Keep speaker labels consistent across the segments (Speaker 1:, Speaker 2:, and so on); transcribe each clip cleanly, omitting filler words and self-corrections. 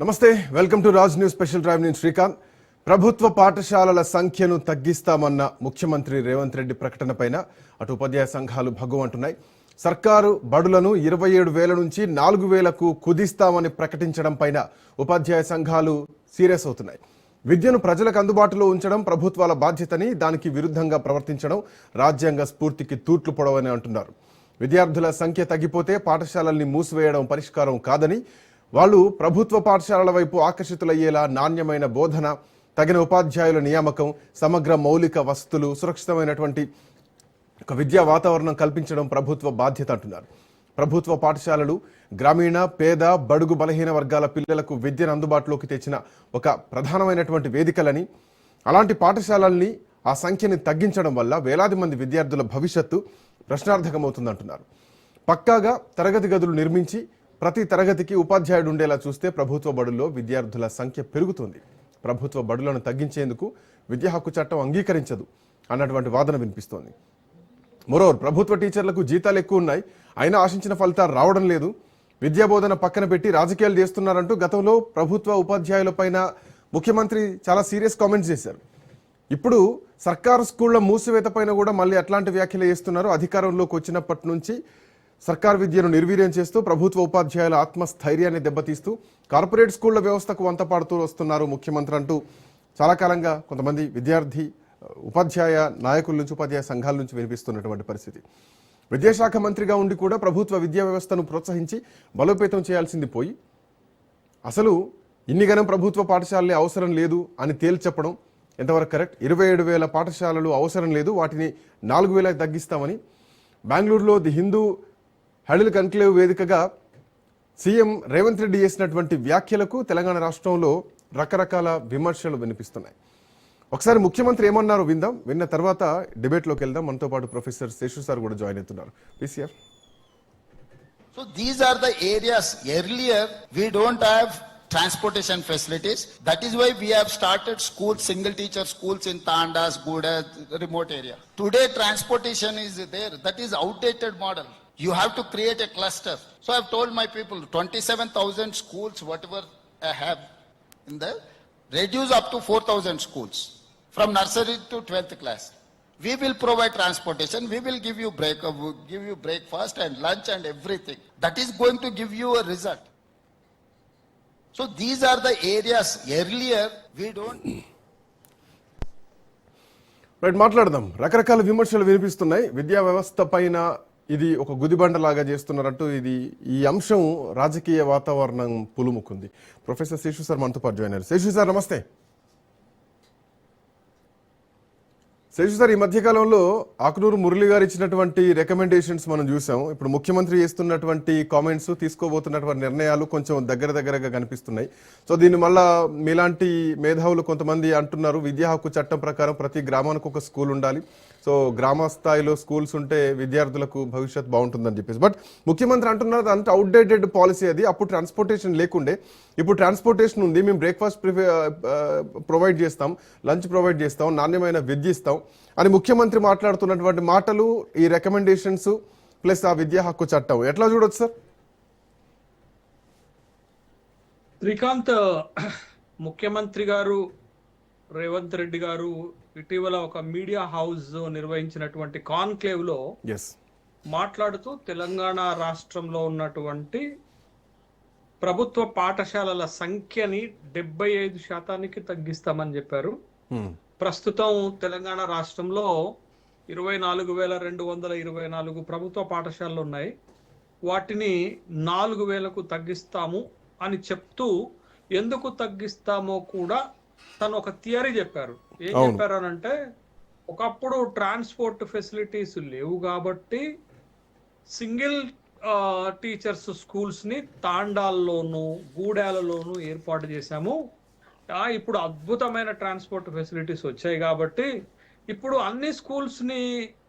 Speaker 1: నమస్తే, welcome to Raj news special drive. నేను శ్రీకాంత్. ప్రభుత్వ పాఠశాలల సంఖ్యను తగ్గిస్తామన్న ముఖ్యమంత్రి రేవంత్ రెడ్డి ప్రకటన పైన అటు ఉపాధ్యాయ సంఘాలు భగ్గుమంటున్నాయి. సర్కారు బడులను 27,000 నుంచి 4,000కు కుదిస్తామని ప్రకటించడం పైన ఉపాధ్యాయ సంఘాలు సీరియస్ అవుతున్నాయి. విద్యను ప్రజలకు అందుబాటులో ఉంచడం ప్రభుత్వాల బాధ్యతని, దానికి విరుద్ధంగా ప్రవర్తించడం రాజ్యాంగ స్ఫూర్తికి తూట్లు పొడవని అంటున్నారు. విద్యార్థుల సంఖ్య తగ్గిపోతే పాఠశాలల్ని మూసివేయడం పరిష్కారం కాదని, వాళ్ళు ప్రభుత్వ పాఠశాలల వైపు ఆకర్షితులయ్యేలా నాణ్యమైన బోధన, తగిన ఉపాధ్యాయుల నియామకం, సమగ్ర మౌలిక వసతులు, సురక్షితమైనటువంటి ఒక విద్యా వాతావరణం కల్పించడం ప్రభుత్వ బాధ్యత అంటున్నారు. ప్రభుత్వ పాఠశాలలు గ్రామీణ, పేద, బడుగు బలహీన వర్గాల పిల్లలకు విద్యను అందుబాటులోకి తెచ్చిన ఒక ప్రధానమైనటువంటి వేదికలని, అలాంటి పాఠశాలల్ని ఆ సంఖ్యని తగ్గించడం వల్ల వేలాది మంది విద్యార్థుల భవిష్యత్తు ప్రశ్నార్థకమవుతుందంటున్నారు. పక్కాగా తరగతి గదులు నిర్మించి ప్రతి తరగతికి ఉపాధ్యాయుడు ఉండేలా చూస్తే ప్రభుత్వ బడుల్లో విద్యార్థుల సంఖ్య పెరుగుతుంది. ప్రభుత్వ బడులను తగ్గించేందుకు విద్యా హక్కు చట్టం అంగీకరించదు అన్నటువంటి వాదన వినిపిస్తోంది. మరోవర్ ప్రభుత్వ టీచర్లకు జీతాలు ఎక్కువ ఉన్నాయి, అయినా ఆశించిన ఫలితాలు రావడం లేదు. విద్యాబోధన పక్కన పెట్టి రాజకీయాలు చేస్తున్నారంటూ గతంలో ప్రభుత్వ ఉపాధ్యాయుల పైన ముఖ్యమంత్రి చాలా సీరియస్ కామెంట్స్ చేశారు. ఇప్పుడు సర్కారు స్కూళ్ల మూసివేత పైన కూడా మళ్ళీ అట్లాంటి వ్యాఖ్యలు చేస్తున్నారు. అధికారంలోకి వచ్చినప్పటి నుంచి సర్కార్ విద్యను నిర్వీర్యం చేస్తూ ప్రభుత్వ ఉపాధ్యాయుల ఆత్మస్థైర్యాన్ని దెబ్బతీస్తూ కార్పొరేట్ స్కూళ్ల వ్యవస్థకు వంతపాడుతూ వస్తున్నారు ముఖ్యమంత్రి అంటూ చాలా కాలంగా కొంతమంది విద్యార్థి, ఉపాధ్యాయ నాయకుల నుంచి, ఉపాధ్యాయ సంఘాల నుంచి వినిపిస్తున్నటువంటి పరిస్థితి. విద్యాశాఖ మంత్రిగా ఉండి కూడా ప్రభుత్వ విద్యా వ్యవస్థను ప్రోత్సహించి బలోపేతం చేయాల్సింది పోయి అసలు ఇన్నిగనం ప్రభుత్వ పాఠశాలలే అవసరం లేదు అని తేల్చెప్పడం ఎంతవరకు కరెక్ట్? 27,000 పాఠశాలలు అవసరం లేదు, వాటిని 4,000 తగ్గిస్తామని బెంగళూరులో ది హిందూ హడిల్ కన్క్లేవ్ వేదికగా సీఎం రేవంత్ రెడ్డి చేసినటువంటి వ్యాఖ్యలకు తెలంగాణ రాష్ట్రంలో రకరకాల విమర్శలు వినిపిస్తున్నాయి. ఒకసారి ముఖ్యమంత్రి ఏమన్నారో విందాం. విన్న తర్వాత డిబేట్లోకి వెళ్దాం. మనతో పాటు ప్రొఫెసర్ శేషు సార్ కూడా జాయిన్ అవుతున్నారు. PCR.
Speaker 2: So these are the areas. Earlier we don't have transportation facilities. That is why we have started schools, single teacher schools in Tandas, Guda, remote area. Today transportation is there. That is outdated model. You have to create a cluster. So I've told my people 27,000 schools, whatever I have in there, reduce up to 4,000 schools from nursery to 12th class. We will provide transportation. We will give you breakfast and lunch and everything. That is going to give you a result. So these are the areas. Earlier we don't.
Speaker 1: Right, మాట్లాడదాం. రకరకాల విమర్శలు వినిపిస్తున్నాయి. విద్యా వ్యవస్థ పైన ఇది ఒక గుదిబండలాగా చేస్తున్నారంటూ ఈ అంశం రాజకీయ వాతావరణం పులుముకుంది. ప్రొఫెసర్ శేషు సార్ మనతో పాటు జాయిన్ అయ్యారు. శేషు సార్ నమస్తే. శేషు సార్, ఈ మధ్యకాలంలో ఆకునూరు మురళి గారు ఇచ్చినటువంటి రికమెండేషన్స్ మనం చూసాం. ఇప్పుడు ముఖ్యమంత్రి చేస్తున్నటువంటి కామెంట్స్, తీసుకోబోతున్నటువంటి నిర్ణయాలు కొంచెం దగ్గరగా కనిపిస్తున్నాయి. సో దీని వల్ల మీలాంటి మేధావులు కొంతమంది అంటున్నారు విద్యా హక్కు చట్టం ప్రకారం ప్రతి గ్రామానికి ఒక స్కూల్ ఉండాలి, సో గ్రామ స్థాయిలో స్కూల్స్ ఉంటే విద్యార్థులకు భవిష్యత్ బాగుంటుందని చెప్పేసి. బట్ ముఖ్యమంత్రి అంటున్నారు అంత అవుట్డేటెడ్ పాలసీ అది. అప్పుడు ట్రాన్స్పోర్టేషన్ లేకుండే, ఇప్పుడు ట్రాన్స్పోర్టేషన్ ఉంది, మేము బ్రేక్ఫాస్ట్ ప్రొవైడ్ చేస్తాం, లంచ్ ప్రొవైడ్ చేస్తాం, నాణ్యమైన విద్య ఇస్తాం అని ముఖ్యమంత్రి మాట్లాడుతున్నటువంటి మాటలు, ఈ రికమెండేషన్స్ ప్లస్ ఆ విద్యా హక్కు చట్టం ఎట్లా చూడొచ్చు సార్?
Speaker 3: శ్రీకాంత్, ముఖ్యమంత్రి గారు రేవంత్ రెడ్డి గారు ఇటీవల ఒక మీడియా హౌస్ నిర్వహించినటువంటి కాన్క్లేవ్ లో మాట్లాడుతూ తెలంగాణ రాష్ట్రంలో ఉన్నటువంటి ప్రభుత్వ పాఠశాలల సంఖ్యని 75% తగ్గిస్తామని చెప్పారు. ప్రస్తుతం తెలంగాణ రాష్ట్రంలో 24,224 ప్రభుత్వ పాఠశాలలు ఉన్నాయి. వాటిని 4,000కు తగ్గిస్తాము అని చెప్తూ, ఎందుకు తగ్గిస్తామో కూడా తను ఒక థియరీ చెప్పారు. ఏం చెప్పారు అని అంటే, ఒకప్పుడు ట్రాన్స్పోర్ట్ ఫెసిలిటీస్ లేవు కాబట్టి సింగిల్ టీచర్స్ స్కూల్స్ ని తాండాల్లోనూ గూడాలలోనూ ఏర్పాటు చేశాము. ఇప్పుడు అద్భుతమైన ట్రాన్స్పోర్ట్ ఫెసిలిటీస్ వచ్చాయి కాబట్టి ఇప్పుడు అన్ని స్కూల్స్ ని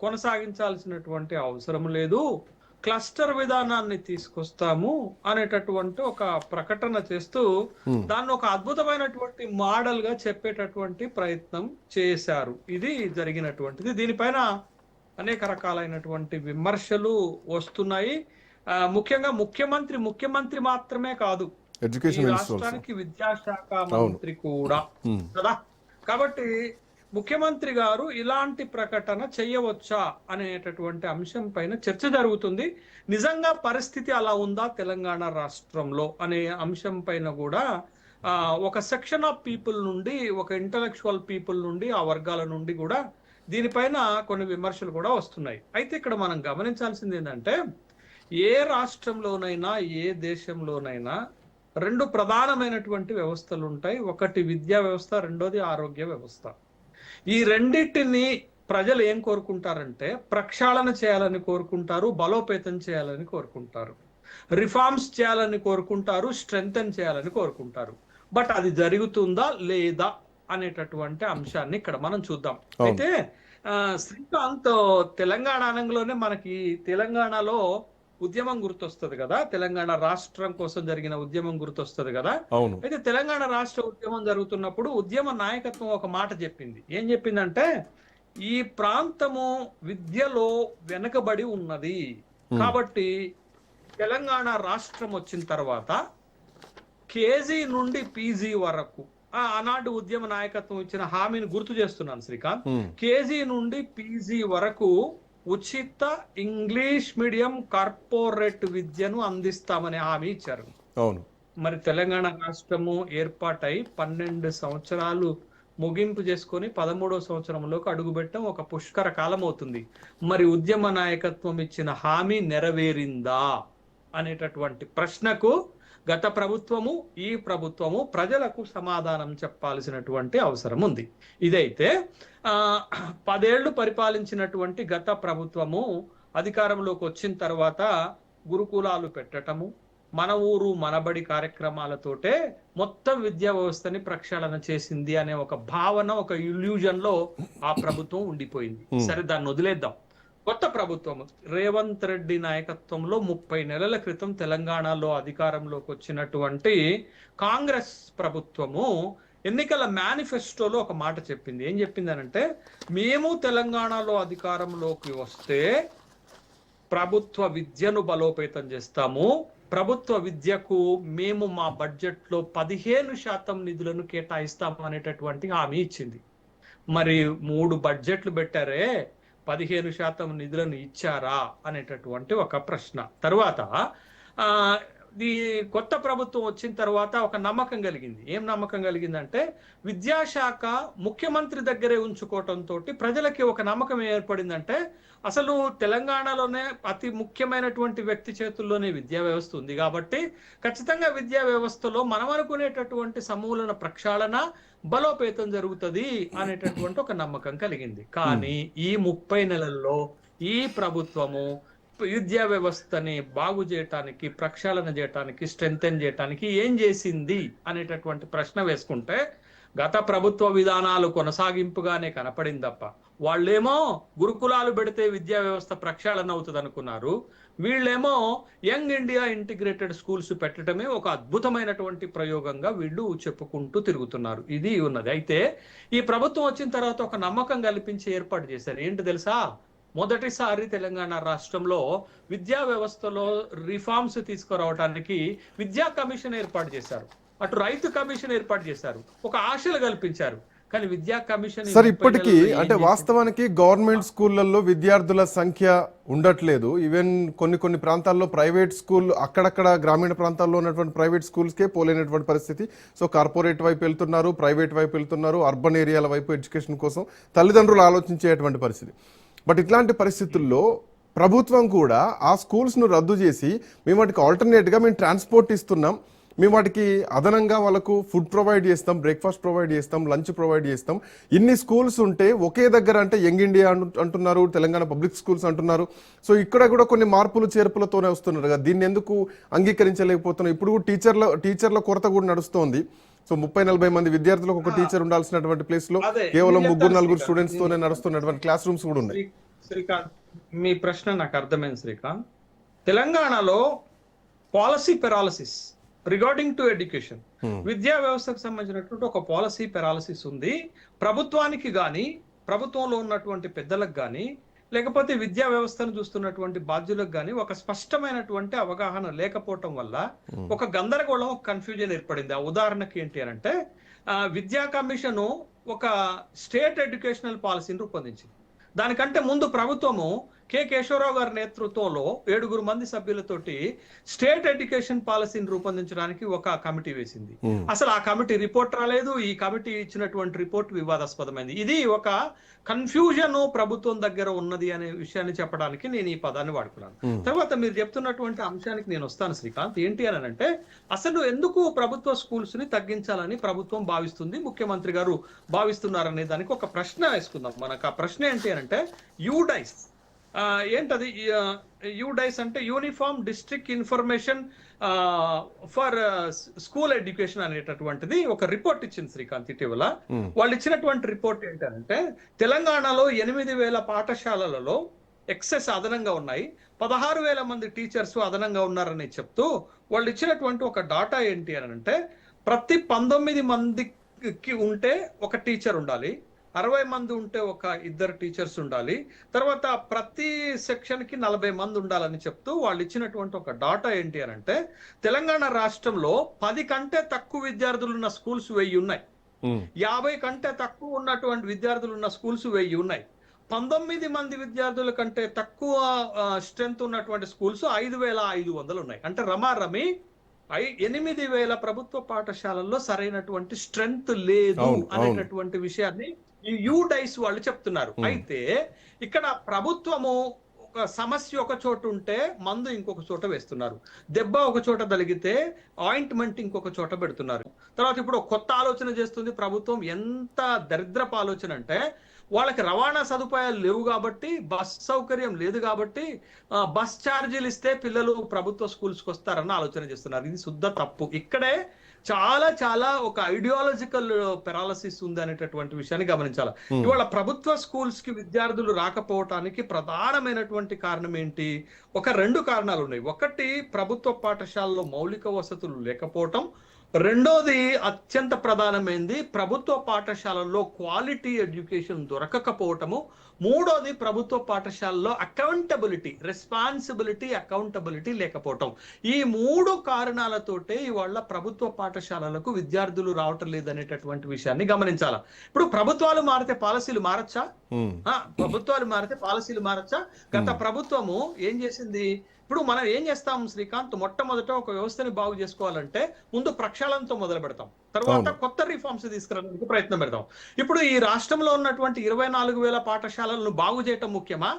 Speaker 3: కొనసాగించాల్సినటువంటి అవసరం లేదు, క్లస్టర్ విధానాన్ని తీసుకొస్తాము అనేటటువంటి ఒక ప్రకటన చేస్తూ దాన్ని ఒక అద్భుతమైనటువంటి మోడల్ గా చెప్పేటటువంటి ప్రయత్నం చేశారు. ఇది జరిగినటువంటిది. దీనిపైన అనేక రకాలైనటువంటి విమర్శలు వస్తున్నాయి. ముఖ్యంగా ముఖ్యమంత్రి మాత్రమే కాదు,
Speaker 1: ఎడ్యుకేషన్
Speaker 3: ఈ
Speaker 1: మినిస్టర్ ఆల్సో.
Speaker 3: రాష్ట్రానికి విద్యాశాఖ మంత్రి కూడా కదా. కాబట్టి ముఖ్యమంత్రి గారు ఇలాంటి ప్రకటన చేయవచ్చా అనేటటువంటి అంశం పైన చర్చ జరుగుతుంది. నిజంగా పరిస్థితి అలా ఉందా తెలంగాణ రాష్ట్రంలో అనే అంశం పైన కూడా ఒక సెక్షన్ ఆఫ్ పీపుల్ నుండి, ఒక ఇంటలెక్చువల్ పీపుల్ నుండి, ఆ వర్గాల నుండి కూడా దీనిపైన కొన్ని విమర్శలు కూడా వస్తున్నాయి. అయితే ఇక్కడ మనం గమనించాల్సింది ఏంటంటే, ఏ రాష్ట్రంలోనైనా ఏ దేశంలోనైనా రెండు ప్రధానమైనటువంటి వ్యవస్థలు ఉంటాయి. ఒకటి విద్యా వ్యవస్థ, రెండోది ఆరోగ్య వ్యవస్థ. ఈ రెండింటిని ప్రజలు ఏం కోరుకుంటారంటే ప్రక్షాళన చేయాలని కోరుకుంటారు, బలోపేతం చేయాలని కోరుకుంటారు, రిఫార్మ్స్ చేయాలని కోరుకుంటారు, స్ట్రెంగ్తన్ చేయాలని కోరుకుంటారు. బట్ అది జరుగుతుందా లేదా అనేటటువంటి అంశాన్ని ఇక్కడ మనం చూద్దాం. అయితే శ్రీకాంత్, తెలంగాణ అనంలోనే మనకి తెలంగాణలో ఉద్యమం గుర్తొస్తుంది కదా, తెలంగాణ రాష్ట్రం కోసం జరిగిన ఉద్యమం గుర్తొస్తుంది కదా. అయితే తెలంగాణ రాష్ట్ర ఉద్యమం జరుగుతున్నప్పుడు ఉద్యమ నాయకత్వం ఒక మాట చెప్పింది. ఏం చెప్పిందంటే, ఈ ప్రాంతము విద్యలో వెనకబడి ఉన్నది కాబట్టి తెలంగాణ రాష్ట్రం వచ్చిన తర్వాత కేజీ నుండి పీజీ వరకు, ఆనాడు ఉద్యమ నాయకత్వం ఇచ్చిన హామీని గుర్తు చేస్తున్నాను శ్రీకాంత్, కేజీ నుండి పీజీ వరకు ఉచిత ఇంగ్లీష్ మీడియం కార్పొరేట్ విద్యను అందిస్తామనే హామీ ఇచ్చారు.
Speaker 1: అవును.
Speaker 3: మరి తెలంగాణ రాష్ట్రము ఏర్పాటై 12 సంవత్సరాలు ముగింపు చేసుకొని 13వ సంవత్సరంలోకి అడుగుపెట్టడం ఒక పుష్కర కాలం అవుతుంది. మరి ఉద్యమ నాయకత్వం ఇచ్చిన హామీ నెరవేరిందా అనేటటువంటి ప్రశ్నకు గత ప్రభుత్వము, ఈ ప్రభుత్వము ప్రజలకు సమాధానం చెప్పాల్సినటువంటి అవసరం ఉంది. ఇదైతే 10 ఏళ్లు పరిపాలించినటువంటి గత ప్రభుత్వము అధికారంలోకి వచ్చిన తర్వాత గురుకులాలు పెట్టటము, మన ఊరు మనబడి కార్యక్రమాలతోటే మొత్తం విద్యా వ్యవస్థని ప్రక్షాళన చేసింది అనే ఒక భావన, ఒక ఇల్యూజన్ లో ఆ ప్రభుత్వం ఉండిపోయింది. సరే, దాన్ని వదిలేద్దాం. కొత్త ప్రభుత్వం రేవంత్ రెడ్డి నాయకత్వంలో 30 నెలల క్రితం తెలంగాణలో అధికారంలోకి వచ్చినటువంటి కాంగ్రెస్ ప్రభుత్వము ఎన్నికల మేనిఫెస్టోలో ఒక మాట చెప్పింది. ఏం చెప్పిందనంటే, మేము తెలంగాణలో అధికారంలోకి వస్తే ప్రభుత్వ విద్యను బలోపేతం చేస్తాము, ప్రభుత్వ విద్యకు మేము మా బడ్జెట్ లో 15% నిధులను కేటాయిస్తాము అనేటటువంటి హామీ ఇచ్చింది. మరి 3 బడ్జెట్లు పెట్టారే, 15% నిధులను ఇచ్చారా అనేటటువంటి ఒక ప్రశ్న. తర్వాత ఈ కొత్త ప్రభుత్వం వచ్చిన తర్వాత ఒక నమ్మకం కలిగింది. ఏం నమ్మకం కలిగిందంటే, విద్యాశాఖ ముఖ్యమంత్రి దగ్గరే ఉంచుకోవటంతో ప్రజలకి ఒక నమ్మకం ఏర్పడిందంటే, అసలు తెలంగాణలోనే అతి ముఖ్యమైనటువంటి వ్యక్తి చేతుల్లోనే విద్యా వ్యవస్థ ఉంది కాబట్టి ఖచ్చితంగా విద్యా వ్యవస్థలో మనం అనుకునేటటువంటి సమూలన ప్రక్షాళన, బలోపేతం జరుగుతుంది అనేటటువంటి ఒక నమ్మకం కలిగింది. కానీ ఈ 30 నెలల్లో ఈ ప్రభుత్వము విద్యా వ్యవస్థని బాగు చేయటానికి, ప్రక్షాళన చేయటానికి, స్ట్రెంగ్తెన్ చేయటానికి ఏం చేసింది అనేటటువంటి ప్రశ్న వేసుకుంటే, గత ప్రభుత్వ విధానాలు కొనసాగింపుగానే కనపడింది తప్ప, వాళ్ళేమో గురుకులాలు పెడితే విద్యా వ్యవస్థ ప్రక్షాళన అవుతుంది అనుకున్నారు, వీళ్ళేమో యంగ్ ఇండియా ఇంటిగ్రేటెడ్ స్కూల్స్ పెట్టడమే ఒక అద్భుతమైనటువంటి ప్రయోగంగా వీళ్ళు చెప్పుకుంటూ తిరుగుతున్నారు. ఇది ఉన్నది. అయితే ఈ ప్రభుత్వం వచ్చిన తర్వాత ఒక నమ్మకం కల్పించి ఏర్పాటు చేశారు. ఏంటి తెలుసా? మొదటిసారి తెలంగాణ రాష్ట్రంలో విద్యా వ్యవస్థలో రిఫార్మ్స్ తీసుకురావడానికి విద్యా కమిషన్ ఏర్పాటు చేశారు, అటు రైతు కమిషన్ ఏర్పాటు చేశారు, ఒక ఆశలు కల్పించారు. కానీ విద్యా కమిషన్
Speaker 1: సార్ ఇప్పటికీ అంటే వాస్తవానికి గవర్నమెంట్ స్కూళ్ళల్లో విద్యార్థుల సంఖ్య ఉండట్లేదు. ఈవెన్ కొన్ని ప్రాంతాల్లో ప్రైవేట్ స్కూల్, అక్కడక్కడ గ్రామీణ ప్రాంతాల్లో ఉన్నటువంటి ప్రైవేట్ స్కూల్స్కే పోలేనటువంటి పరిస్థితి. సో కార్పొరేట్ వైపు వెళ్తున్నారు, ప్రైవేట్ వైపు వెళ్తున్నారు, అర్బన్ ఏరియాల వైపు ఎడ్యుకేషన్ కోసం తల్లిదండ్రులు ఆలోచించేటువంటి పరిస్థితి. బట్ ఇట్లాంటి పరిస్థితుల్లో ప్రభుత్వం కూడా ఆ స్కూల్స్ను రద్దు చేసి, మేము వాటికి ఆల్టర్నేట్గా మేము ట్రాన్స్పోర్ట్ ఇస్తున్నాం, మేము వాటికి అదనంగా వాళ్ళకు ఫుడ్ ప్రొవైడ్ చేస్తాం, బ్రేక్ఫాస్ట్ ప్రొవైడ్ చేస్తాం, లంచ్ ప్రొవైడ్ చేస్తాం. ఇన్ని స్కూల్స్ ఉంటే ఒకే దగ్గర అంటే యంగ్ ఇండియా అంటున్నారు, తెలంగాణ పబ్లిక్ స్కూల్స్ అంటున్నారు. సో ఇక్కడ కూడా కొన్ని మార్పులు చేర్పులతోనే వస్తున్నారు కదా, దీన్ని ఎందుకు అంగీకరించలేకపోతున్నారు? ఇప్పుడు టీచర్ల కొరత కూడా నడుస్తోంది. సో 30-40 మంది విద్యార్థులకు ఒక టీచర్ ఉండాల్సినటువంటి ప్లేస్ లో కేవలం 3-4 స్టూడెంట్స్ తోనే నడుస్తున్నటువంటి క్లాస్ రూమ్స్ కూడా ఉన్నాయి.
Speaker 3: శ్రీకాంత్, మీ ప్రశ్న నాకు అర్థమైంది శ్రీకాంత్. తెలంగాణలో policy paralysis regarding to education, విద్యా వ్యవస్థకు సంబంధించినటువంటి ఒక పాలసీ పెరాలసిస్ ఉంది. ప్రభుత్వానికి గాని, ప్రభుత్వంలో ఉన్నటువంటి పెద్దలకు గాని లేకపోతే విద్యా వ్యవస్థను చూస్తున్నటువంటి బాధ్యులకు కానీ ఒక స్పష్టమైనటువంటి అవగాహన లేకపోవటం వల్ల ఒక గందరగోళం, ఒక కన్ఫ్యూజన్ ఏర్పడింది. ఆ ఉదాహరణకి ఏంటి అని అంటే విద్యా కమిషను ఒక స్టేట్ ఎడ్యుకేషనల్ పాలసీని రూపొందించింది. దానికంటే ముందు ప్రభుత్వము కె కేశవరావు గారి నేతృత్వంలో 7 మంది సభ్యులతోటి స్టేట్ ఎడ్యుకేషన్ పాలసీని రూపొందించడానికి ఒక కమిటీ వేసింది. అసలు ఆ కమిటీ రిపోర్ట్ రాలేదు. ఈ కమిటీ ఇచ్చినటువంటి రిపోర్ట్ వివాదాస్పదమైంది. ఇది ఒక కన్ఫ్యూజన్ ప్రభుత్వం దగ్గర ఉన్నది అనే విషయాన్ని చెప్పడానికి నేను ఈ పదాన్ని వాడుకున్నాను. తర్వాత మీరు చెప్తున్నటువంటి అంశానికి నేను వస్తాను శ్రీకాంత్. ఏంటి అని అంటే అసలు ఎందుకు ప్రభుత్వ స్కూల్స్ ని తగ్గించాలని ప్రభుత్వం భావిస్తుంది, ముఖ్యమంత్రి గారు భావిస్తున్నారనే దానికి ఒక ప్రశ్న వేసుకుందాం. మనకు ఆ ప్రశ్న ఏంటి అని అంటే యూడైస్ ఏంటది? యూడైస్ అంటే uniform district information for school education అనేటటువంటిది ఒక రిపోర్ట్ ఇచ్చింది శ్రీకాంత్ ఇటీవల. వాళ్ళు ఇచ్చినటువంటి రిపోర్ట్ ఏంటంటే తెలంగాణలో 8,000 పాఠశాలలలో ఎక్సెస్ అదనంగా ఉన్నాయి, 16,000 మంది టీచర్స్ అదనంగా ఉన్నారని చెప్తూ వాళ్ళు ఇచ్చినటువంటి ఒక డాటా ఏంటి అని అంటే ప్రతి 19 మందికి ఉంటే ఒక టీచర్ ఉండాలి, 60 మంది ఉంటే ఒక 2 టీచర్స్ ఉండాలి, తర్వాత ప్రతి సెక్షన్ కి 40 మంది ఉండాలని చెప్తూ వాళ్ళు ఇచ్చినటువంటి ఒక డాటా ఏంటి అని అంటే తెలంగాణ రాష్ట్రంలో 10 కంటే తక్కువ విద్యార్థులు ఉన్న స్కూల్స్ 1000 ఉన్నాయి, 50 కంటే తక్కువ ఉన్నటువంటి విద్యార్థులు ఉన్న స్కూల్స్ 1000 ఉన్నాయి, 19 మంది విద్యార్థుల కంటే తక్కువ స్ట్రెంత్ ఉన్నటువంటి స్కూల్స్ 5,500 ఉన్నాయి. అంటే రమారమి 8,000 ప్రభుత్వ పాఠశాలల్లో సరైనటువంటి స్ట్రెంత్ లేదు అనేటటువంటి విషయాన్ని ఈ యూడైస్ వాళ్ళు చెప్తున్నారు. అయితే ఇక్కడ ప్రభుత్వము ఒక సమస్య ఒక చోట ఉంటే మందు ఇంకొక చోట వేస్తున్నారు, దెబ్బ ఒక చోట తగిలితే ఆయింట్మెంట్ ఇంకొక చోట పెడుతున్నారు. తర్వాత ఇప్పుడు కొత్త ఆలోచన చేస్తుంది ప్రభుత్వం. ఎంత దరిద్రపు ఆలోచన అంటే వాళ్ళకి రవాణా సదుపాయాలు లేవు కాబట్టి, బస్ సౌకర్యం లేదు కాబట్టి బస్ ఛార్జీలు ఇస్తే పిల్లలు ప్రభుత్వ స్కూల్స్కి వస్తారన్న ఆలోచన చేస్తున్నారు. ఇది శుద్ధ తప్పు. ఇక్కడే చాలా ఒక ఐడియాలజికల్ పెరాలసిస్ ఉంది అనేటటువంటి విషయాన్ని గమనించాలి. ఇవాళ ప్రభుత్వ స్కూల్స్ కి విద్యార్థులు రాకపోవటానికి ప్రధానమైనటువంటి కారణం ఏంటి? ఒక 2 కారణాలు ఉన్నాయి. ఒకటి, ప్రభుత్వ పాఠశాలలో మౌలిక వసతులు లేకపోవటం. రెండోది అత్యంత ప్రధానమైనది, ప్రభుత్వ పాఠశాలల్లో క్వాలిటీ ఎడ్యుకేషన్ దొరకకపోవటము. మూడోది, ప్రభుత్వ పాఠశాలలో అకౌంటబిలిటీ లేకపోవటం. ఈ 3 కారణాలతోటే ఇవాళ ప్రభుత్వ పాఠశాలలకు విద్యార్థులు రావటం లేదనేటటువంటి విషయాన్ని గమనించాలి. ఇప్పుడు ప్రభుత్వాలు మారితే పాలసీలు మారచ్చా? గత ప్రభుత్వము ఏం చేసింది? ఇప్పుడు మనం ఏం చేస్తాం శ్రీకాంత్, మొట్టమొదట ఒక వ్యవస్థని బాగు చేసుకోవాలంటే ముందు ప్రక్షాళనతో మొదలు పెడతాం, తర్వాత కొత్త రిఫార్మ్స్ తీసుకురావడానికి ప్రయత్నం పెడతాం. ఇప్పుడు ఈ రాష్ట్రంలో ఉన్నటువంటి 24,000 పాఠశాలలను బాగు చేయటం ముఖ్యమా?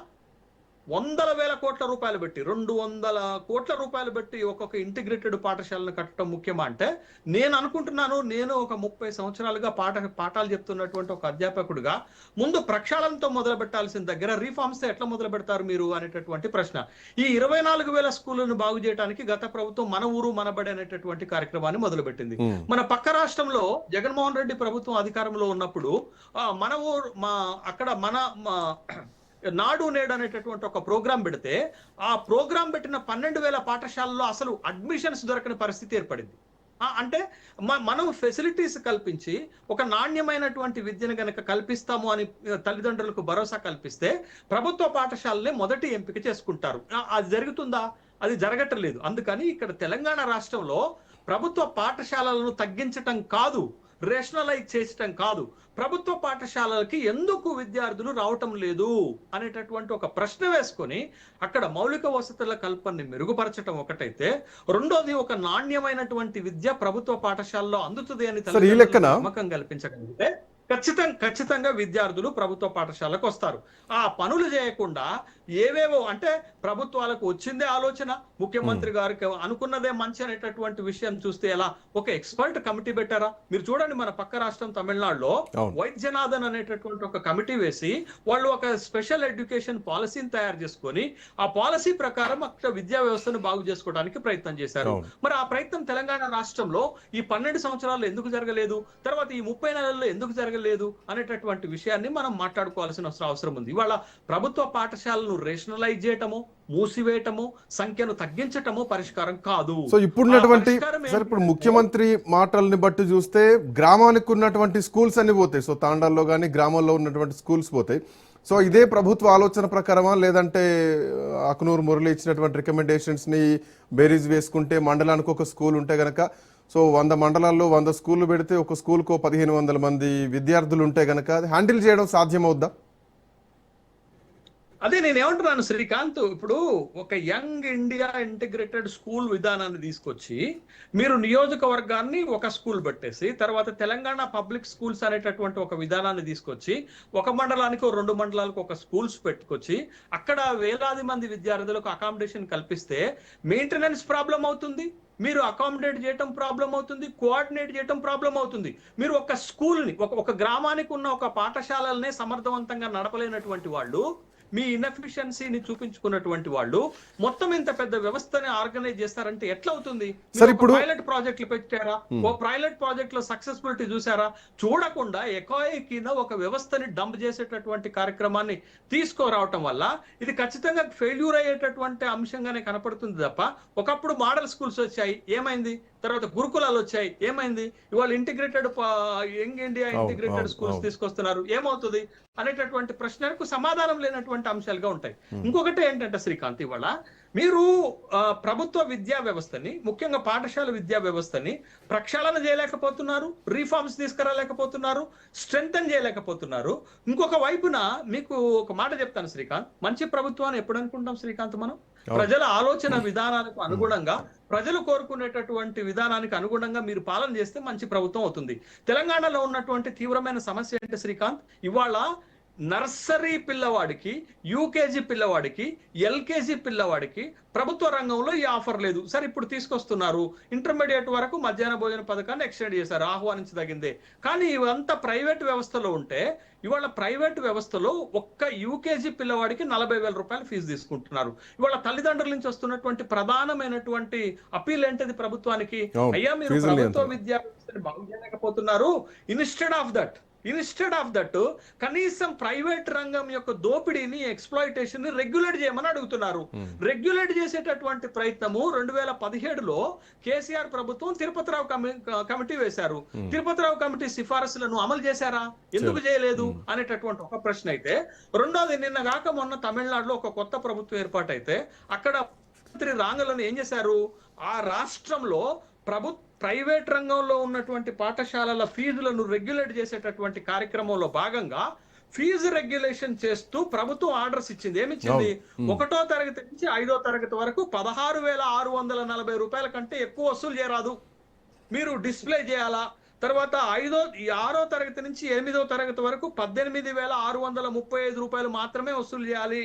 Speaker 3: 100,000 కోట్ల రూపాయలు పెట్టి 200 కోట్ల రూపాయలు పెట్టి ఒక్కొక్క ఇంటిగ్రేటెడ్ పాఠశాలను కట్టడం ముఖ్యమా అంటే నేను అనుకుంటున్నాను. నేను ఒక 30 సంవత్సరాలుగా పాఠాలు చెప్తున్నటువంటి ఒక అధ్యాపకుడిగా ముందు ప్రక్షాళనతో మొదలు పెట్టాల్సిన దగ్గర రీఫార్మ్స్ ఎట్లా మొదలు పెడతారు మీరు అనేటటువంటి ప్రశ్న. ఈ 24,000 స్కూళ్లను బాగు చేయడానికి గత ప్రభుత్వం మన ఊరు మనబడి అనేటటువంటి కార్యక్రమాన్ని మొదలుపెట్టింది. మన పక్క రాష్ట్రంలో జగన్మోహన్ రెడ్డి ప్రభుత్వం అధికారంలో ఉన్నప్పుడు మన ఊరు నాడు నేడు అనేటటువంటి ఒక ప్రోగ్రాం పెడితే ఆ ప్రోగ్రాం పెట్టిన 12,000 పాఠశాలలో అసలు అడ్మిషన్స్ దొరకని పరిస్థితి ఏర్పడింది. అంటే మనం ఫెసిలిటీస్ కల్పించి ఒక నాణ్యమైనటువంటి విద్యను గనక కల్పిస్తాము అని తల్లిదండ్రులకు భరోసా కల్పిస్తే ప్రభుత్వ పాఠశాలనే మొదటి ఎంపిక చేసుకుంటారు. అది జరుగుతుందా? అది జరగట్లేదు. అందుకని ఇక్కడ తెలంగాణ రాష్ట్రంలో ప్రభుత్వ పాఠశాలలను తగ్గించటం కాదు, రేషనలైజ్ చేయటం కాదు, ప్రభుత్వ పాఠశాలలకి ఎందుకు విద్యార్థులు రావటం లేదు అనేటటువంటి ఒక ప్రశ్న వేసుకొని అక్కడ మౌలిక వసతుల కల్పనని మెరుగుపరచడం ఒకటైతే, రెండోది ఒక నాణ్యమైనటువంటి విద్య ప్రభుత్వ పాఠశాలలో అందుతుంది అని నమ్మకం కల్పించగలిగితే ఖచ్చితంగా విద్యార్థులు ప్రభుత్వ పాఠశాలకు వస్తారు. ఆ పనులు చేయకుండా ఏవేవో అంటే ప్రభుత్వాలకు వచ్చిందే ఆలోచన, ముఖ్యమంత్రి గారికి అనుకున్నదే మంచి అనేటటువంటి విషయం చూస్తే ఎలా? ఒక ఎక్స్పర్ట్ కమిటీ పెట్టారా? మీరు చూడండి, మన పక్క రాష్ట్రం తమిళనాడులో వైద్యనాథన్ అనేటటువంటి ఒక కమిటీ వేసి వాళ్ళు ఒక స్పెషల్ ఎడ్యుకేషన్ పాలసీని తయారు చేసుకొని ఆ పాలసీ ప్రకారం అక్కడ విద్యా వ్యవస్థను బాగు చేసుకోవడానికి ప్రయత్నం చేశారు. మరి ఆ ప్రయత్నం తెలంగాణ రాష్ట్రంలో ఈ 12 సంవత్సరాలు ఎందుకు జరగలేదు, తర్వాత ఈ 30 నెలల్లో ఎందుకు జరగలేదు అనేటటువంటి విషయాన్ని మనం మాట్లాడుకోవాల్సిన అవసరం ఉంది. ఇవాళ ప్రభుత్వ పాఠశాలను రేషనలైజ్ చేయటము, మూసివేయటము, సంఖ్యను తగ్గించటము పరిష్కారం కాదు.
Speaker 1: సో ఇప్పుడున్నటువంటి ఇప్పుడు ముఖ్యమంత్రి మాటల్ని బట్టి చూస్తే గ్రామానికి ఉన్నటువంటి స్కూల్స్ అన్ని పోతాయి. సో తాండాల్లో కానీ గ్రామాల్లో ఉన్నటువంటి స్కూల్స్ పోతాయి. సో ఇదే ప్రభుత్వ ఆలోచన ప్రకారమా, లేదంటే ఆకునూరు మురళి ఇచ్చినటువంటి రికమెండేషన్స్ని బేరీజ్ వేసుకుంటే మండలానికి ఒక స్కూల్ ఉంటే గనక, సో 100 మండలాల్లో 100 స్కూళ్ళు పెడితే ఒక స్కూల్కు 1500 మంది విద్యార్థులు ఉంటే గనక అది హ్యాండిల్ చేయడం సాధ్యమవుద్దా?
Speaker 3: అదే నేను ఏమంటున్నాను శ్రీకాంత్, ఇప్పుడు ఒక యంగ్ ఇండియా ఇంటిగ్రేటెడ్ స్కూల్ విధానాన్ని తీసుకొచ్చి మీరు నియోజకవర్గాన్ని ఒక స్కూల్ పెట్టేసి తర్వాత తెలంగాణ పబ్లిక్ స్కూల్స్ అనేటటువంటి ఒక విధానాన్ని తీసుకొచ్చి ఒక మండలానికి 2 మండలాలకు ఒక స్కూల్స్ పెట్టుకొచ్చి అక్కడ వేలాది మంది విద్యార్థులకు అకామిడేషన్ కల్పిస్తే మెయింటెనెన్స్ ప్రాబ్లం అవుతుంది, మీరు అకామిడేట్ చేయటం ప్రాబ్లం అవుతుంది, కోఆర్డినేట్ చేయటం ప్రాబ్లం అవుతుంది. మీరు ఒక స్కూల్ని ఒక గ్రామానికి ఉన్న ఒక పాఠశాలనే సమర్థవంతంగా నడపలేనటువంటి వాళ్ళు, మీ ఇన్ఎఫిషియన్సీని చూపించుకున్నటువంటి వాళ్ళు మొత్తం ఇంత పెద్ద వ్యవస్థని ఆర్గనైజ్ చేస్తారంటే ఎట్లా అవుతుంది?
Speaker 1: ఇప్పుడు
Speaker 3: పైలట్ ప్రాజెక్టులు పెట్టారా? ఓ పైలట్ ప్రాజెక్ట్ లో సక్సెస్ఫులిటీ చూసారా? చూడకుండా ఎకాయికిన ఒక వ్యవస్థని డంప్ చేసేటటువంటి కార్యక్రమాన్ని తీసుకురావటం వల్ల ఇది ఖచ్చితంగా ఫెయిల్యూర్ అయ్యేటటువంటి అంశంగానే కనపడుతుంది తప్ప, ఒకప్పుడు మోడల్ స్కూల్స్ వచ్చాయి ఏమైంది, తర్వాత గురుకులాలు వచ్చాయి ఏమైంది, ఇవాళ integrated young India integrated schools తీసుకొస్తున్నారు ఏమవుతుంది అనేటటువంటి ప్రశ్నలకు సమాధానం లేనటువంటి అంశాలుగా ఉంటాయి. ఇంకొకటి ఏంటంటే శ్రీకాంత్, ఇవాళ మీరు ప్రభుత్వ విద్యా వ్యవస్థని, ముఖ్యంగా పాఠశాల విద్యా వ్యవస్థని ప్రక్షాళన చేయలేకపోతున్నారు, రీఫార్మ్స్ తీసుకురాలేకపోతున్నారు, స్ట్రెంగ్తన్ చేయలేకపోతున్నారు. ఇంకొక వైపున మీకు ఒక మాట చెప్తాను శ్రీకాంత్, మంచి ప్రభుత్వాన్ని ఎప్పుడు అనుకుంటాం శ్రీకాంత్ మనం? ప్రజల ఆలోచన విధానాలకు అనుగుణంగా, ప్రజలు కోరుకునేటటువంటి విధానానికి అనుగుణంగా మీరు పాలన చేస్తే మంచి ప్రభుత్వం అవుతుంది. తెలంగాణలో ఉన్నటువంటి తీవ్రమైన సమస్య ఏంటి శ్రీకాంత్, ఇవాళ నర్సరీ పిల్లవాడికి, యూకేజీ పిల్లవాడికి, ఎల్కేజీ పిల్లవాడికి ప్రభుత్వ రంగంలో ఈ ఆఫర్ లేదు. సరే ఇప్పుడు తీసుకొస్తున్నారు, ఇంటర్మీడియట్ వరకు మధ్యాహ్న భోజన పథకాన్ని ఎక్స్టెండ్ చేశారు, ఆహ్వానించదగిందే. కానీ ఇవంతా ప్రైవేట్ వ్యవస్థలో ఉంటే ఇవాళ ప్రైవేట్ వ్యవస్థలో ఒక్క యూకేజీ పిల్లవాడికి 40,000 రూపాయలు ఫీజు తీసుకుంటున్నారు. ఇవాళ తల్లిదండ్రుల నుంచి వస్తున్నటువంటి ప్రధానమైనటువంటి అపీల్ ఏంటిది ప్రభుత్వానికి? అయ్యా మీరు ప్రభుత్వ విద్యా వ్యవస్థని బాగు చేయలేకపోతున్నారు, ఇన్స్టెడ్ ఆఫ్ దట్ కనీసం ప్రైవేట్ రంగం యొక్క దోపిడీని, ఎక్స్ప్లాయిటేషన్ ని రెగ్యులేట్ చేయమని అడుగుతున్నారు. రెగ్యులేట్ చేసేటటువంటి ప్రయత్నము 2017లో కేసీఆర్ ప్రభుత్వం తిరుపతిరావు కమిటీ వేశారు. తిరుపతిరావు కమిటీ సిఫారసులను అమలు చేశారా? ఎందుకు చేయలేదు అనేటటువంటి ఒక ప్రశ్న అయితే, రెండోది నిన్న కాక మొన్న తమిళనాడులో ఒక కొత్త ప్రభుత్వం ఏర్పాటైతే అక్కడ మంత్రి రాంగలను ఏం చేశారు, ఆ రాష్ట్రంలో ప్రైవేట్ రంగంలో ఉన్నటువంటి పాఠశాలల ఫీజులను రెగ్యులేట్ చేసేటటువంటి కార్యక్రమంలో భాగంగా ఫీజు రెగ్యులేషన్ చేస్తూ ప్రభుత్వం ఆర్డర్స్ ఇచ్చింది. ఏమిచ్చింది? 1వ తరగతి నుంచి 5వ తరగతి వరకు 16,640 రూపాయల కంటే ఎక్కువ వసూలు చేయరాదు, మీరు డిస్ప్లే చేయాలా. తర్వాత 6వ తరగతి నుంచి 8వ తరగతి వరకు 18,635 రూపాయలు మాత్రమే వసూలు చేయాలి.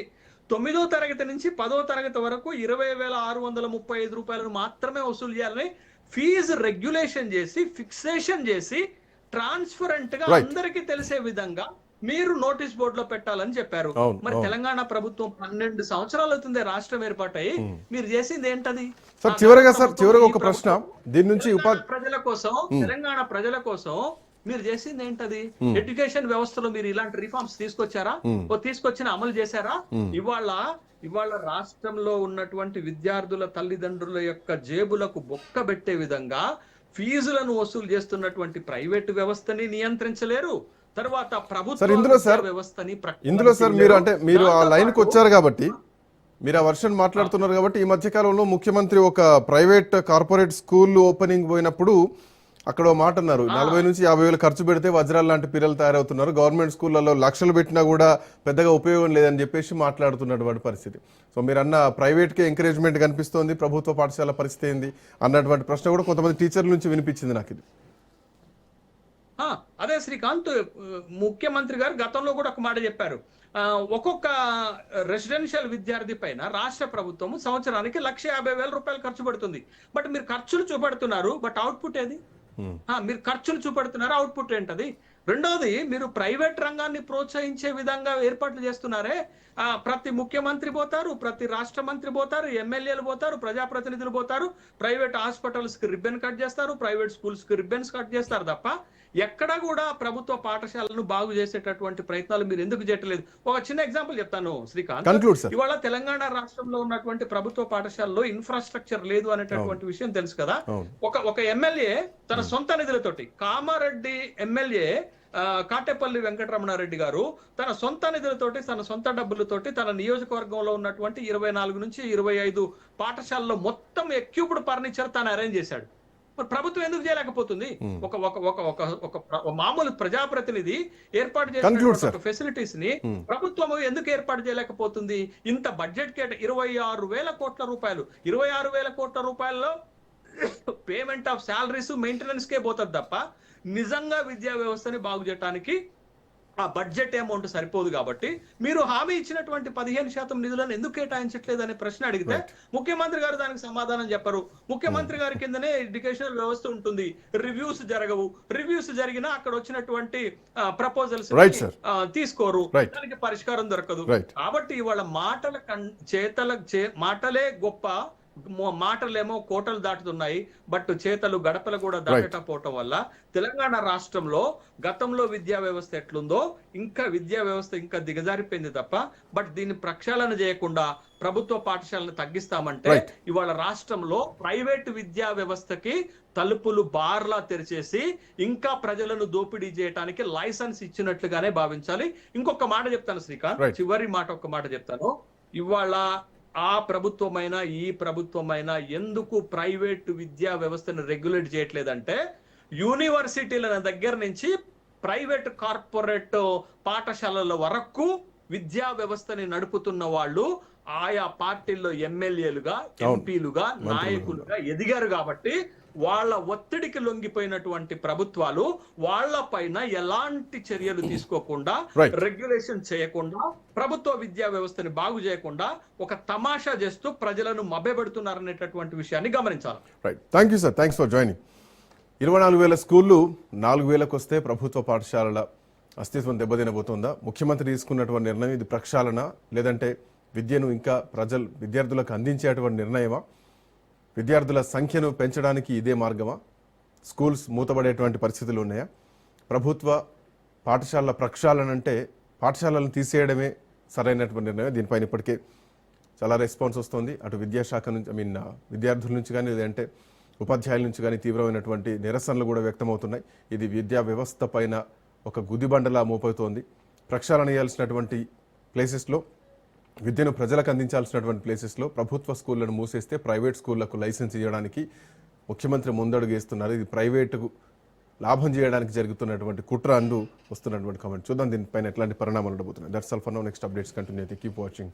Speaker 3: 9వ తరగతి నుంచి 10వ తరగతి వరకు 20,635 రూపాయలను మాత్రమే వసూలు చేయాలని ఫీజు రెగ్యులేషన్ చేసి, ఫిక్సేషన్ చేసి, ట్రాన్స్పరెంట్ గా అందరికీ తెలిసే విధంగా మీరు నోటీస్ బోర్డులో పెట్టాలని చెప్పారు. మరి తెలంగాణ ప్రభుత్వం 12 సంవత్సరాలు అవుతుంది రాష్ట్రం ఏర్పాటై, మీరు చేసింది ఏంటది?
Speaker 1: చివరగా ఒక ప్రశ్న, దీని నుంచి
Speaker 3: ప్రజల కోసం, తెలంగాణ ప్రజల కోసం మీరు చేసింది ఏంటది? ఎడ్యుకేషన్ వ్యవస్థలో మీరు ఇలాంటి రిఫార్మ్స్ తీసుకొచ్చారా? తీసుకొచ్చిన అమలు చేశారా? ఇవాళ రాష్ట్రంలో ఉన్నటువంటి విద్యార్థుల తల్లిదండ్రుల యొక్క జేబులకు బొక్క పెట్టే విధంగా ఫీజులను వసూలు చేస్తున్నటువంటి ప్రైవేటు వ్యవస్థని నియంత్రించలేరు. తర్వాత ప్రభుత్వ వ్యవస్థని
Speaker 1: ఇందులో సార్ మీరు ఆ లైన్ కు వచ్చారు కాబట్టి, మీరు ఆ వర్షన్ మాట్లాడుతున్నారు కాబట్టి, ఈ మధ్య కాలంలో ముఖ్యమంత్రి ఒక ప్రైవేట్ కార్పొరేట్ స్కూల్ ఓపెనింగ్ పోయినప్పుడు అక్కడ మాట అన్నారు, 40 నుంచి 50,000 ఖర్చు పెడితే వజ్రాలు లాంటి పిల్లలు తయారవుతున్నారు, గవర్నమెంట్ స్కూళ్ళలో లక్షలు పెట్టినా కూడా పెద్దగా ఉపయోగం లేదని చెప్పేసి మాట్లాడుతున్నటువంటి పరిస్థితి. సో మీరు అన్న ప్రైవేట్కే ఎంకరేజ్మెంట్ కనిపిస్తోంది, ప్రభుత్వ పాఠశాల పరిస్థితి ఏంది అన్నటువంటి ప్రశ్న కూడా కొంతమంది టీచర్ల నుంచి వినిపించింది నాకు. ఇది
Speaker 3: అదే శ్రీకాంత్, ముఖ్యమంత్రి గారు గతంలో కూడా ఒక మాట చెప్పారు, ఒక్కొక్క రెసిడెన్షియల్ విద్యార్థి పైన రాష్ట్ర ప్రభుత్వం సంవత్సరానికి 150,000 రూపాయలు ఖర్చు పెడుతుంది. బట్ మీరు ఖర్చులు చూపెడుతున్నారు, బట్ అవుట్పుట్ ఏది? మీరు ఖర్చులు చూపెడుతున్నారు, అవుట్పుట్ ఏంటది? రెండోది, మీరు ప్రైవేట్ రంగాన్ని ప్రోత్సహించే విధంగా ఏర్పాట్లు చేస్తున్నారే, ప్రతి ముఖ్యమంత్రి పోతారు, ప్రతి రాష్ట్ర మంత్రి పోతారు, ఎమ్మెల్యేలు పోతారు, ప్రజాప్రతినిధులు పోతారు, ప్రైవేట్ హాస్పిటల్స్ కి రిబ్బన్ కట్ చేస్తారు, ప్రైవేట్ స్కూల్స్ కి రిబ్బన్స్ కట్ చేస్తారు తప్ప ఎక్కడ కూడా ప్రభుత్వ పాఠశాలను బాగు చేసేటటువంటి ప్రయత్నాలు మీరు ఎందుకు చేయట్లేదు? ఒక చిన్న ఎగ్జాంపుల్ చెప్తాను శ్రీకాంత్. ఇవాళ తెలంగాణ రాష్ట్రంలో ఉన్నటువంటి ప్రభుత్వ పాఠశాలలో ఇన్ఫ్రాస్ట్రక్చర్ లేదు అనేటటువంటి విషయం తెలుసు కదా. ఒక ఎమ్మెల్యే తన సొంత నిధులతోటి, కామారెడ్డి ఎమ్మెల్యే కాటేపల్లి వెంకటరమణారెడ్డి గారు తన సొంత నిధులతోటి తన సొంత డబ్బులతోటి తన నియోజకవర్గంలో ఉన్నటువంటి 24 నుంచి 25 పాఠశాలలో మొత్తం ఎక్విప్డ్ ఫర్నిచర్ తను అరేంజ్ చేశాడు. మరి ప్రభుత్వం ఎందుకు చేయలేకపోతుంది? ఒక ఒక ఒక ఒక ఒక మామూలు ప్రజాప్రతినిధి ఏర్పాటు చేసిన ఫెసిలిటీస్ ని ప్రభుత్వం ఎందుకు ఏర్పాటు చేయలేకపోతుంది? ఇంత బడ్జెట్ 26,000 కోట్ల రూపాయలు, 26,000 కోట్ల రూపాయల్లో పేమెంట్ ఆఫ్ శాలరీస్ మెయింటెనెన్స్ కే పోతుంది తప్ప నిజంగా విద్యా వ్యవస్థని బాగు చేయడానికి ఆ బడ్జెట్ అమౌంట్ సరిపోదు. కాబట్టి మీరు హామీ ఇచ్చినటువంటి 15% నిధులను ఎందుకు కేటాయించట్లేదు అనే ప్రశ్న అడిగితే ముఖ్యమంత్రి గారు దానికి సమాధానం చెప్పరు. ముఖ్యమంత్రి గారి కిందనే ఎడ్యుకేషనల్ వ్యవస్థ ఉంటుంది, రివ్యూస్ జరగవు, రివ్యూస్ జరిగినా అక్కడ వచ్చినటువంటి ప్రపోజల్స్ తీసుకోరు, దానికి పరిష్కారం దొరకదు. కాబట్టి ఇవాళ మాటలే గొప్ప, మాటలేమో కోటలు దాటుతున్నాయి, బట్ చేతలు గడపలు కూడా దాటకపోవటం వల్ల తెలంగాణ రాష్ట్రంలో గతంలో విద్యా వ్యవస్థ ఎట్లుందో ఇంకా విద్యా వ్యవస్థ ఇంకా దిగజారిపోయింది తప్ప, బట్ దీన్ని ప్రక్షాళన చేయకుండా ప్రభుత్వ పాఠశాలను తగ్గిస్తామంటే ఇవాళ రాష్ట్రంలో ప్రైవేటు విద్యా వ్యవస్థకి తలుపులు బార్లా తెరిచేసి ఇంకా ప్రజలను దోపిడీ చేయడానికి లైసెన్స్ ఇచ్చినట్లుగానే భావించాలి. ఇంకొక మాట చెప్తాను శ్రీకాంత్, చివరి మాట ఒక్క మాట చెప్తాను. ఇవాళ ఆ ప్రభుత్వమైనా ఈ ప్రభుత్వమైనా ఎందుకు ప్రైవేటు విద్యా వ్యవస్థను రెగ్యులేట్ చేయట్లేదంటే యూనివర్సిటీల దగ్గర నుంచి ప్రైవేట్ కార్పొరేట్ పాఠశాలల వరకు విద్యా వ్యవస్థని నడుపుతున్న వాళ్ళు ఆయా పార్టీల్లో ఎమ్మెల్యేలుగా, ఎంపీలుగా, నాయకులుగా ఎదిగారు. కాబట్టి వాళ్ళ ఒత్తిడికి లొంగిపోయినటువంటి ప్రభుత్వాలు వాళ్ళ పైన ఎలాంటి చర్యలు తీసుకోకుండా, రెగ్యులేషన్ చేయకుండా, ప్రభుత్వ విద్యా వ్యవస్థని బాగు చేయకుండా ఒక తమాషా చేస్తూ ప్రజలను మభ్యపెడుతున్నారనేటటువంటి విషయాన్ని గమనించాలి.
Speaker 1: Right, thank you sir, thanks for joining. 24,000 స్కూళ్ళు 4,000కు వస్తే ప్రభుత్వ పాఠశాలల అస్తిత్వం దెబ్బతినబోతోందా? ముఖ్యమంత్రి తీసుకున్నటువంటి నిర్ణయం ఇది ప్రక్షాళన, లేదంటే విద్యను ఇంకా విద్యార్థులకు అందించేటువంటి నిర్ణయమా? విద్యార్థుల సంఖ్యను పెంచడానికి ఇదే మార్గమా? స్కూల్స్ మూతపడేటువంటి పరిస్థితులు ఉన్నాయా? ప్రభుత్వ పాఠశాలల ప్రక్షాళన అంటే పాఠశాలలను తీసేయడమే సరైనటువంటి నిర్ణయం. దీనిపైన ఇప్పటికే చాలా రెస్పాన్స్ వస్తుంది. అటు విద్యాశాఖ నుంచి, విద్యార్థుల నుంచి కానీ, లేదంటే ఉపాధ్యాయుల నుంచి కానీ తీవ్రమైనటువంటి నిరసనలు కూడా వ్యక్తమవుతున్నాయి. ఇది విద్యా వ్యవస్థ పైన ఒక గుదిబండలా మోపవుతోంది. ప్రక్షాళన చేయాల్సినటువంటి ప్లేసెస్లో, విద్యను ప్రజలకు అందించాల్సినటువంటి ప్లేసెస్లో ప్రభుత్వ స్కూళ్లను మూసేస్తే ప్రైవేట్ స్కూళ్లకు లైసెన్స్ ఇవ్వడానికి ముఖ్యమంత్రి ముందడుగు వేస్తున్నారు. ఇది ప్రైవేటుకు లాభం చేయడానికి జరుగుతున్నటువంటి కుట్ర అంటూ వస్తున్నటువంటి కామెంట్. చూద్దాం దీనిపైన ఎట్లాంటి పరిణామాలు ఉండబోతున్నాయి. That's all for now. Next updates continue. Keep watching